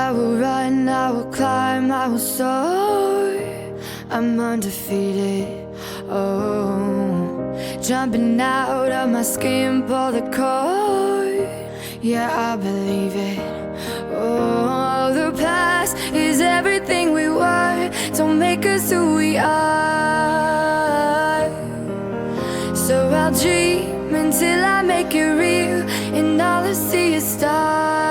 I will run, I will climb, I will soar. I'm undefeated, oh. Jumping out of my skin, pull the cord. Yeah, I believe it. Oh, the past is everything we were. Don't make us who we are. So I'll dream until I make it real, and all I see is stars.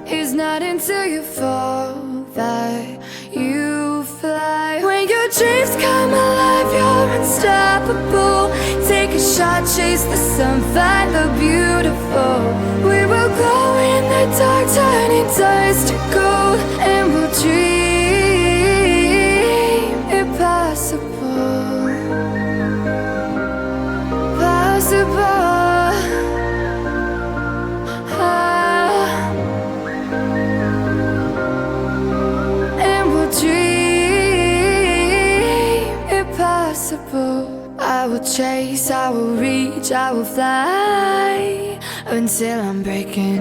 It's not until you fall that you fly. When your dreams come alive, you're unstoppable. Take a shot, chase the sun, find the beautiful. We will glow in the dark, turning dust to gold, and we'll dream impossible. Possible. And we'll dream impossible. I will chase, I will reach, I will fly until I'm breaking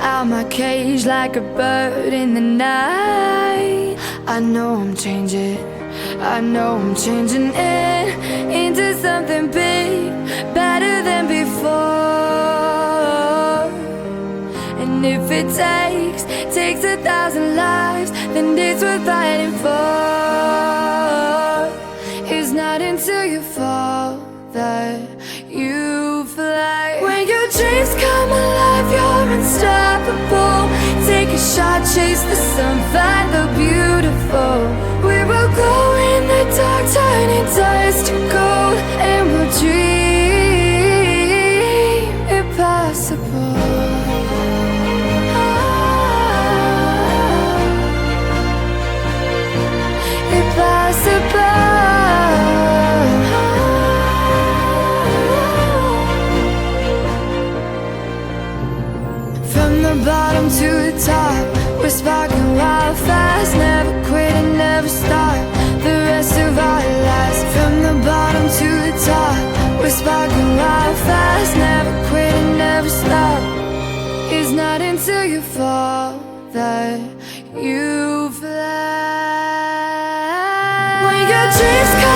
out my cage like a bird in the night. I know I'm changing into something big, better than before. And if it takes 1,000 lives, then it's worth fighting for. It's not until you fall that you fly. When your dreams come alive, you're unstoppable. Take a shot, chase the sun, find the beautiful. We will go in the dark, turning dust to gold, and we'll dream impossible. Impossible. From the bottom to the top, we're sparking wild fast. Never quit and never stop the rest of our lives. From the bottom to the top, we're sparking wild fast. Never quit and never stop. It's not until you fall that you fly. When your dreams come